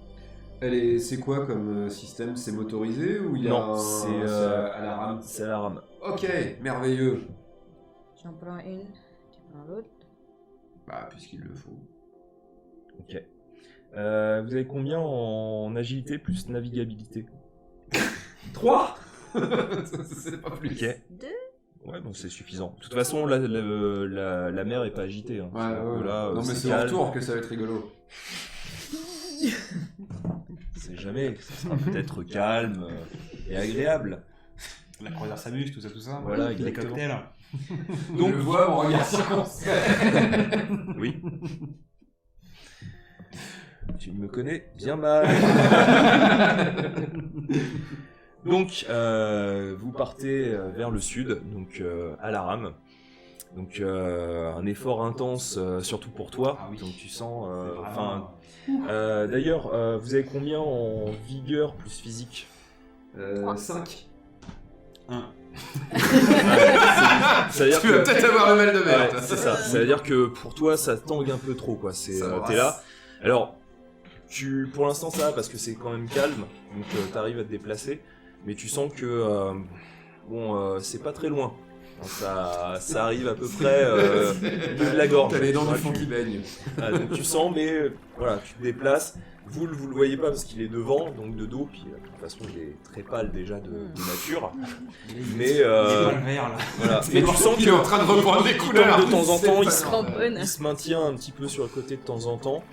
Speaker 2: C'est quoi comme système? C'est motorisé ou il y a
Speaker 1: Non,
Speaker 2: c'est à la rame?
Speaker 1: C'est à la rame.
Speaker 2: Ok, merveilleux.
Speaker 4: J'en prends une, tu prends l'autre.
Speaker 2: Puisqu'il le faut.
Speaker 1: Ok. Vous avez combien en agilité plus navigabilité?
Speaker 2: 3. C'est pas plus.
Speaker 1: Ok.
Speaker 4: 2.
Speaker 1: Ouais, donc c'est suffisant. De toute façon, la mer est pas agitée. Hein.
Speaker 2: Ouais.
Speaker 1: Là,
Speaker 2: Non mais c'est au
Speaker 1: calme.
Speaker 2: retour que ça va être rigolo.
Speaker 1: C'est jamais. Ça sera peut-être calme et agréable.
Speaker 3: La croisière s'amuse, tout ça.
Speaker 1: Voilà,
Speaker 3: Les
Speaker 1: exactement.
Speaker 3: cocktails.
Speaker 2: Donc, je vois mon regard circonspect.
Speaker 1: Oui. Tu me connais bien mal. Donc, vous partez vers le sud, donc à la rame. Donc, un effort intense, surtout pour toi.
Speaker 3: Ah oui.
Speaker 1: Donc, tu sens.
Speaker 3: Vraiment,
Speaker 1: D'ailleurs, vous avez combien en vigueur plus physique
Speaker 2: 5.
Speaker 1: C'est-à-dire
Speaker 2: Tu vas peut-être avoir le mal de mer.
Speaker 1: Ouais, c'est ça. C'est-à-dire que pour toi, ça tangue un peu trop, quoi. T'es là. Alors, pour l'instant, ça va parce que c'est quand même calme, donc t'arrives à te déplacer, mais tu sens que c'est pas très loin. Donc, ça arrive à peu près au milieu de la gorge.
Speaker 2: T'as les dents du
Speaker 1: Ouais,
Speaker 2: fond qui baignent.
Speaker 1: donc tu sens, mais voilà, tu te déplaces. Vous le voyez pas parce qu'il est devant, donc de dos, puis de toute façon il est très pâle déjà de nature. Mais
Speaker 3: il est pas le vert là.
Speaker 1: voilà. Mais tu sens
Speaker 2: qu'il
Speaker 1: qu'il
Speaker 2: est en train de reprendre les couleurs.
Speaker 1: de temps en temps, il
Speaker 4: Cramponne.
Speaker 1: se maintient un petit peu sur le côté de temps en temps.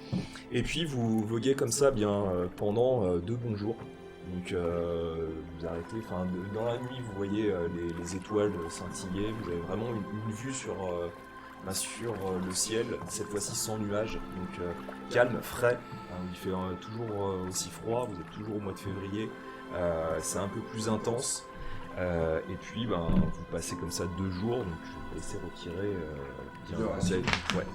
Speaker 1: Et puis vous voguez comme ça pendant 2 bons jours. Donc vous arrêtez, dans la nuit vous voyez les étoiles scintiller, vous avez vraiment une vue sur le ciel, cette fois-ci sans nuages, donc calme, frais, il fait toujours aussi froid, vous êtes toujours au mois de février, c'est un peu plus intense, et puis vous passez comme ça 2 jours, donc je vais laisser retirer ouais.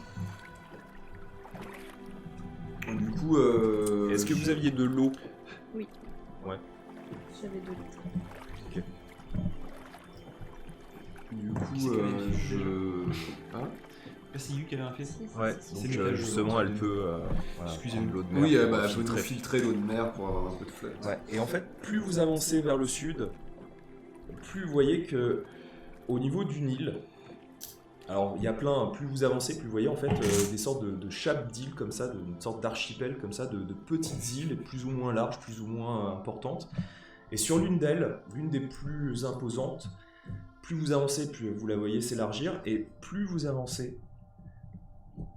Speaker 2: Du coup,
Speaker 1: Est-ce que vous aviez de l'eau?
Speaker 4: Oui.
Speaker 1: Ouais.
Speaker 4: J'avais 2 litres.
Speaker 1: Ok.
Speaker 2: Du coup, Hein
Speaker 3: Pas Sigu qui avait un fait.
Speaker 1: Ouais,
Speaker 3: C'est
Speaker 1: donc
Speaker 3: mieux,
Speaker 1: justement elle peut
Speaker 3: Excusez-moi.
Speaker 1: prendre l'eau de mer.
Speaker 2: oui,
Speaker 1: pour
Speaker 2: elle peut nous
Speaker 1: filtrer.
Speaker 2: filtrer l'eau de mer pour avoir un peu de flotte.
Speaker 1: Ouais. Et en fait, plus vous avancez vers le sud, plus vous voyez que au niveau du Nil, alors il y a plus vous avancez, plus vous voyez en fait des sortes de chapes d'îles comme ça, une sorte d'archipel comme ça, de petites îles plus ou moins larges, plus ou moins importantes. Et sur l'une d'elles, l'une des plus imposantes, plus vous avancez, plus vous la voyez s'élargir, et plus vous avancez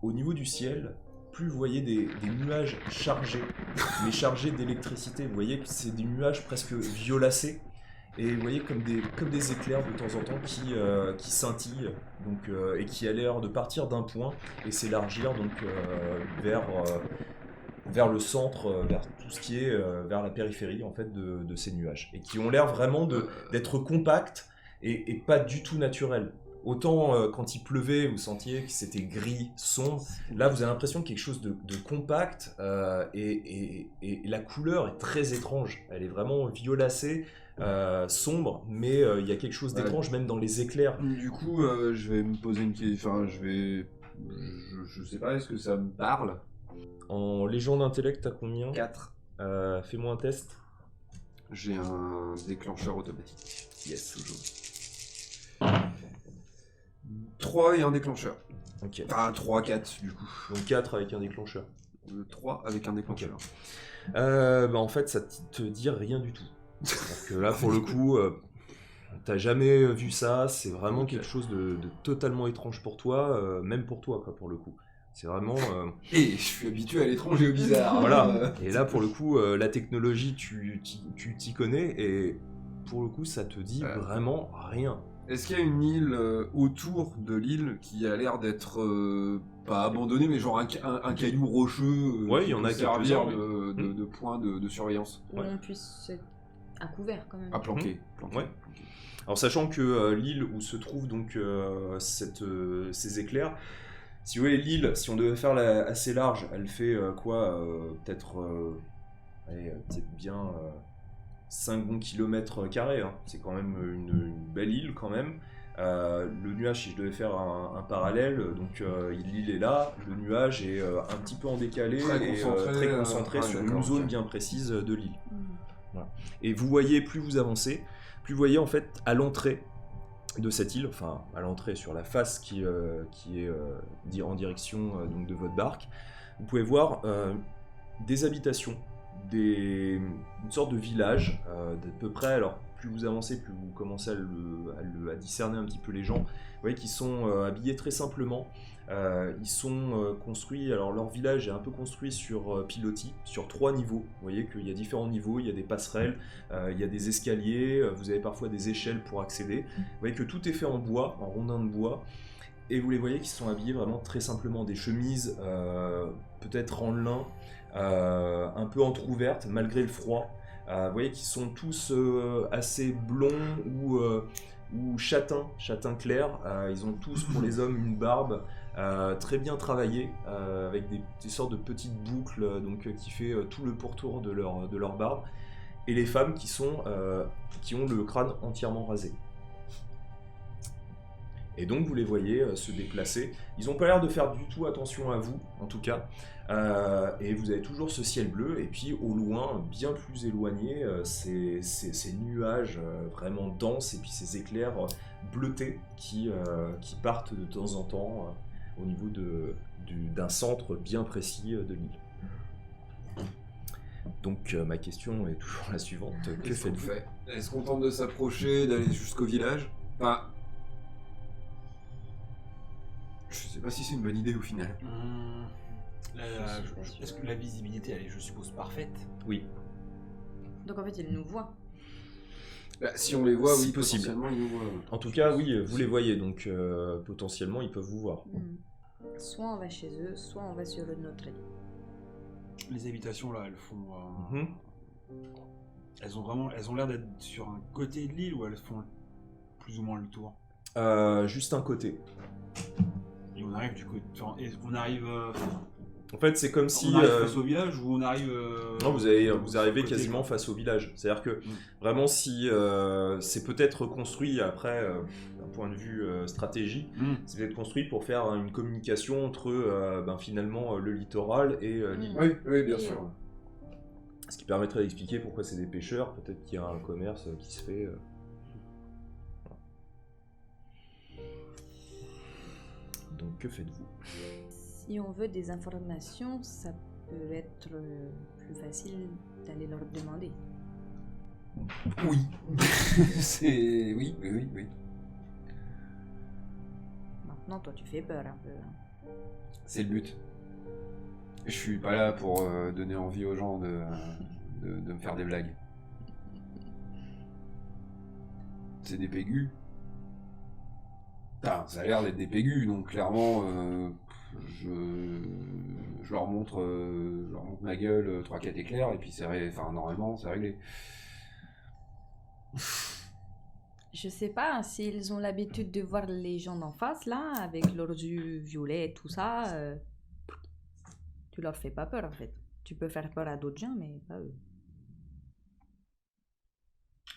Speaker 1: au niveau du ciel, plus vous voyez des nuages chargés, mais chargés d'électricité. Vous voyez que c'est des nuages presque violacés, et vous voyez comme des éclairs de temps en temps qui scintillent, donc, et qui a l'air de partir d'un point et s'élargir donc vers le centre, vers tout ce qui est vers la périphérie en fait de ces nuages, et qui ont l'air vraiment d'être compacts et pas du tout naturels. Autant quand il pleuvait, vous sentiez que c'était gris, sombre. Là, vous avez l'impression de quelque chose de compact, et la couleur est très étrange. Elle est vraiment violacée, sombre, mais il y a quelque chose d'étrange même dans les éclairs.
Speaker 2: Du coup, je vais me poser une question. Enfin, je sais pas, est-ce que ça me parle?
Speaker 1: En légion d'intellect, t'as combien?
Speaker 2: 4.
Speaker 1: Fais-moi un test.
Speaker 2: J'ai un déclencheur automatique.
Speaker 1: Yes, toujours.
Speaker 2: 3 et un déclencheur.
Speaker 1: Ok.
Speaker 2: Enfin, 3, 4 du coup.
Speaker 1: Donc 4 avec un déclencheur.
Speaker 2: 3 avec un déclencheur.
Speaker 1: En fait, ça te dit rien du tout. Donc là, pour le coup, t'as jamais vu ça. C'est vraiment quelque chose de totalement étrange pour toi, même pour toi, quoi, pour le coup. C'est vraiment.
Speaker 2: Et je suis habitué à l'étrange et au bizarre.
Speaker 1: Voilà. Et là, pour le coup, la technologie, tu t'y connais, et pour le coup, ça te dit vraiment rien.
Speaker 2: Est-ce qu'il y a une île autour de l'île qui a l'air d'être pas abandonnée, mais genre un caillou rocheux
Speaker 1: Ouais, il
Speaker 2: qui
Speaker 1: y en
Speaker 2: peut
Speaker 1: a
Speaker 2: servir
Speaker 1: quelques-uns,
Speaker 2: de point de surveillance?
Speaker 4: Où on puisse être à couvert quand même.
Speaker 2: À planquer.
Speaker 1: Ouais. Alors, sachant que l'île où se trouve donc ces éclairs, si vous voyez l'île, si on devait faire assez large, elle fait peut-être bien 5 bons kilomètres carrés, hein. C'est quand même une belle île quand même. Le nuage, si je devais faire un parallèle, donc l'île est là, le nuage est un petit peu en décalé très concentré sur une zone bien précise de l'île. Voilà. Et vous voyez, plus vous avancez, plus vous voyez en fait à l'entrée de cette île, enfin à l'entrée sur la face qui est en direction donc de votre barque, vous pouvez voir des habitations une sorte de village d'à peu près. Alors plus vous avancez, plus vous commencez à discerner un petit peu les gens. Vous voyez qu'ils sont habillés très simplement. Ils sont construits, alors leur village est un peu construit sur pilotis, sur 3 niveaux. Vous voyez qu'il y a différents niveaux, il y a des passerelles, il y a des escaliers, vous avez parfois des échelles pour accéder. Vous voyez que tout est fait en bois, en rondins de bois. Et vous les voyez qui sont habillés vraiment très simplement, des chemises peut-être en lin, un peu entr'ouvertes malgré le froid. Vous voyez qu'ils sont tous assez blonds ou châtains clairs. Ils ont tous pour les hommes une barbe très bien travaillée avec des sortes de petites boucles qui fait tout le pourtour de leur barbe. Et les femmes qui ont le crâne entièrement rasé. Et donc vous les voyez se déplacer. Ils n'ont pas l'air de faire du tout attention à vous, en tout cas. Et vous avez toujours ce ciel bleu, et puis au loin, bien plus éloigné, ces nuages vraiment denses, et puis ces éclairs bleutés qui partent de temps en temps au niveau d'un centre bien précis de l'île. Donc ma question est toujours la suivante, que faites-vous ?
Speaker 2: Est-ce qu'on tente de s'approcher, d'aller jusqu'au village ? Enfin... Je sais pas si c'est une bonne idée au final.
Speaker 3: Est-ce que la visibilité, elle est, je suppose, parfaite ?
Speaker 1: Oui.
Speaker 4: Donc en fait, ils nous voient.
Speaker 2: Bah, si on les voit,
Speaker 1: Si
Speaker 2: oui,
Speaker 1: possible.
Speaker 2: potentiellement, ils nous voient.
Speaker 1: En tout cas, oui, vous les voyez, donc potentiellement ils peuvent vous voir.
Speaker 4: Soit on va chez eux, soit on va sur notre île.
Speaker 3: Les habitations, là, elles font...
Speaker 1: Mhm.
Speaker 3: Elles ont l'air d'être sur un côté de l'île, ou elles font plus ou moins le tour ?
Speaker 1: Juste un côté.
Speaker 3: Et on arrive du côté... Enfin, on arrive...
Speaker 1: En fait, c'est comme si...
Speaker 3: On arrive face au village, ou on arrive...
Speaker 1: Non, vous arrivez
Speaker 3: côté,
Speaker 1: quasiment
Speaker 3: quoi.
Speaker 1: face au village. C'est-à-dire que vraiment, si c'est peut-être reconstruit après, d'un point de vue stratégie, c'est peut-être construit pour faire une communication entre finalement le littoral et l'île.
Speaker 2: Oui, bien sûr.
Speaker 1: Ce qui permettrait d'expliquer pourquoi c'est des pêcheurs. Peut-être qu'il y a un commerce qui se fait... Donc, que faites-vous ?
Speaker 4: Si on veut des informations, ça peut être plus facile d'aller leur demander.
Speaker 2: Oui. C'est... Oui.
Speaker 4: Maintenant, toi, tu fais peur un peu.
Speaker 2: C'est le but. Je suis pas là pour donner envie aux gens de me faire des blagues. C'est des pégus. Putain, ça a l'air d'être des pégus, donc clairement, je leur montre ma gueule, 3-4 éclairs, et puis normalement, c'est réglé.
Speaker 4: Je sais pas s'ils ont l'habitude de voir les gens d'en face, là, avec leurs yeux violets et tout ça. Tu leur fais pas peur, en fait. Tu peux faire peur à d'autres gens, mais pas eux.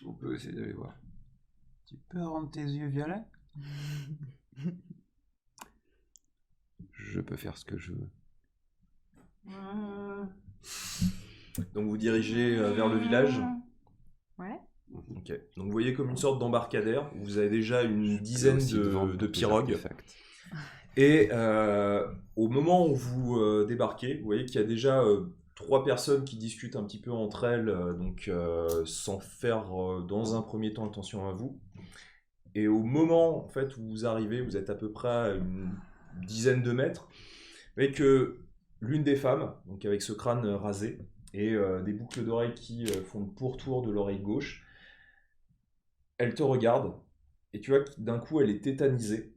Speaker 2: On peut essayer d'aller voir.
Speaker 3: Tu peux rendre tes yeux violets ?
Speaker 2: Je peux faire ce que je veux.
Speaker 1: Donc vous dirigez vers le village.
Speaker 4: Ouais.
Speaker 1: Ok. Donc vous voyez comme une sorte d'embarcadère où vous avez déjà une dizaine de pirogues. Et au moment où vous débarquez, vous voyez qu'il y a déjà 3 personnes qui discutent un petit peu entre elles, sans faire dans un premier temps attention à vous. Et au moment en fait, où vous arrivez, vous êtes à peu près à une dizaine de mètres, vous voyez que l'une des femmes, donc avec ce crâne rasé, et des boucles d'oreilles qui font le pourtour de l'oreille gauche, elle te regarde, et tu vois que d'un coup elle est tétanisée,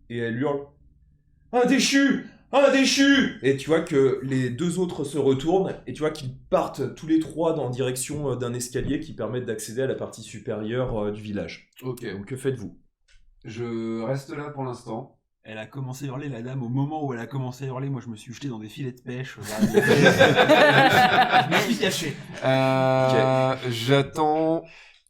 Speaker 1: et elle hurle « Un déchu ! Un déchu !» Et tu vois que les 2 autres se retournent, et tu vois qu'ils partent tous les 3 dans la direction d'un escalier qui permet d'accéder à la partie supérieure du village.
Speaker 2: Ok.
Speaker 1: Donc que faites-vous ?
Speaker 2: Je reste là pour l'instant.
Speaker 3: Elle a commencé à hurler, la dame, au moment où elle a commencé à hurler, moi je me suis jeté dans des filets de pêche. Je me suis caché.
Speaker 2: J'attends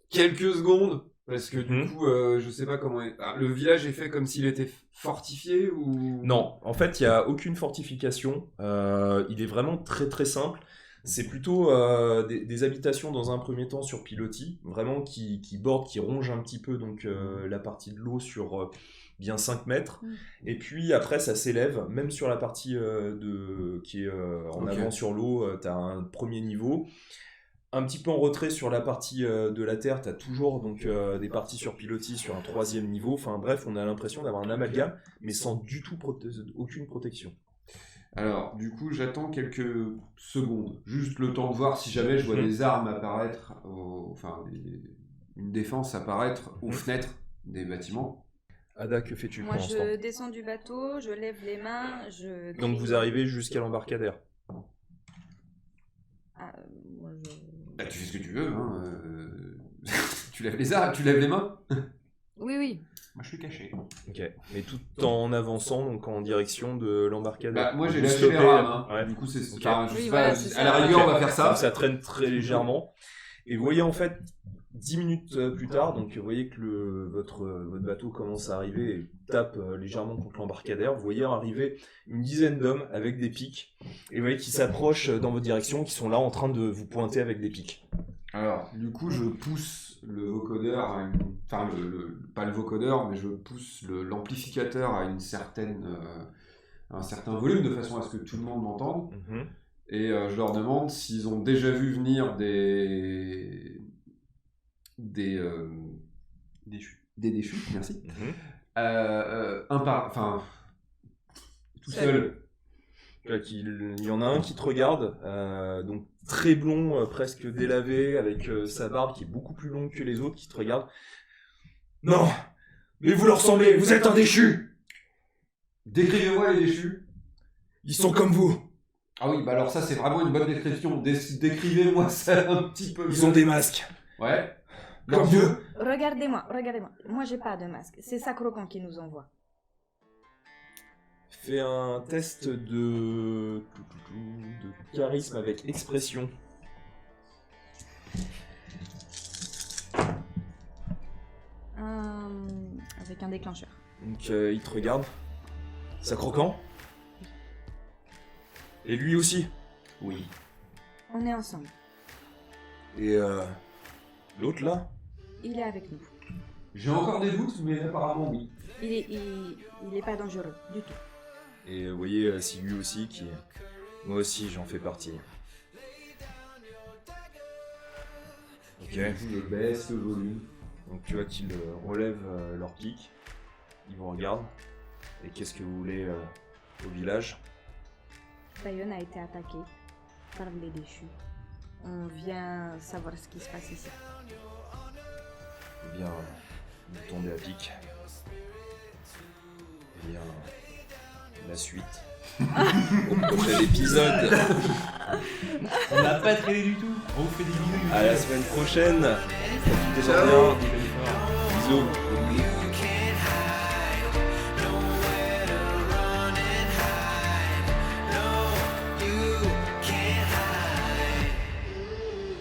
Speaker 2: quelques secondes, parce que du coup, je sais pas comment... le village est fait comme s'il était fortifié ou...
Speaker 1: Non, en fait, il n'y a aucune fortification. Il est vraiment très très simple. C'est plutôt des habitations dans un premier temps sur pilotis, vraiment qui bordent, qui rongent un petit peu donc, la partie de l'eau sur bien 5 mètres. Et puis après, ça s'élève, même sur la partie qui est en avant sur l'eau, tu as un premier niveau. Un petit peu en retrait sur la partie de la terre, tu as toujours donc, des parties sur pilotis sur un 3e niveau. Enfin bref, on a l'impression d'avoir un amalgame, mais sans du tout aucune protection.
Speaker 2: Alors, du coup, j'attends quelques secondes, juste le temps de voir si jamais je vois des armes apparaître, une défense apparaître aux fenêtres des bâtiments.
Speaker 1: Ada, que fais-tu
Speaker 4: Moi, je descends du bateau, je lève les mains,
Speaker 1: Donc vous arrivez jusqu'à l'embarcadère.
Speaker 2: Bah, tu fais ce que tu veux, hein. Tu lèves les armes, tu lèves les mains.
Speaker 4: Oui.
Speaker 3: Moi, je suis caché.
Speaker 1: Ok, mais tout en avançant donc en direction de l'embarcadère.
Speaker 2: Bah, moi, j'ai lâché les rames, hein.
Speaker 1: Ouais.
Speaker 2: Du coup, c'est
Speaker 1: Okay.
Speaker 2: enfin,
Speaker 4: Oui,
Speaker 2: sais
Speaker 4: voilà,
Speaker 2: pas,
Speaker 4: c'est
Speaker 2: à la
Speaker 4: ça.
Speaker 2: rigueur, on va
Speaker 1: Ok.
Speaker 2: faire ça.
Speaker 1: Donc, ça traîne très légèrement. Et vous voyez en fait 10 minutes plus tard, donc vous voyez que votre bateau commence à arriver et tape légèrement contre l'embarcadère. Vous voyez arriver une dizaine d'hommes avec des pics et vous voyez qui s'approchent dans votre direction, qui sont là en train de vous pointer avec des pics.
Speaker 2: Alors, du coup, je pousse le vocodeur, enfin, pas le vocodeur, mais je pousse l'amplificateur à un certain volume de façon à ce que tout le monde m'entende. Et je leur demande s'ils ont déjà vu venir des déchus, merci. Tout seul.
Speaker 1: Il y en a un qui te regarde, donc très blond, presque délavé, avec sa barbe qui est beaucoup plus longue que les autres, qui te regarde. Non, mais vous leur ressemblez, vous êtes un déchu.
Speaker 2: Décrivez-moi les déchus.
Speaker 1: Ils sont comme vous.
Speaker 2: Ah oui, bah alors ça c'est vraiment une bonne description. Décrivez-moi ça un petit peu.
Speaker 1: Ils ont des masques.
Speaker 2: Ouais.
Speaker 1: Comme vous.
Speaker 4: Regardez-moi. Moi, j'ai pas de masque. C'est ça Croquant qui nous envoie.
Speaker 1: Fais un test de charisme avec expression.
Speaker 4: Avec un déclencheur.
Speaker 1: Donc il te regarde. Ça Croquant. Et lui aussi.
Speaker 2: Oui.
Speaker 4: On est ensemble.
Speaker 1: Et l'autre là.
Speaker 4: Il est avec nous.
Speaker 2: J'ai encore des doutes, mais apparemment oui.
Speaker 4: Il est pas dangereux du tout.
Speaker 1: Et vous voyez Sigu aussi qui... Moi aussi j'en fais partie. Ok.
Speaker 2: Je baisse le volume.
Speaker 1: Donc tu vois qu'ils relèvent leur pic. Ils vous regardent. Et qu'est-ce que vous voulez au village?
Speaker 4: Bayonne a été attaqué par les déchus. On vient savoir ce qui se passe ici.
Speaker 1: Eh bien, vous tombez à pic. Eh bien, la suite. Au prochain épisode.
Speaker 3: On n'a pas traîné du tout. On vous fait des bisous.
Speaker 1: À la semaine prochaine. Profitez bien. Bisous.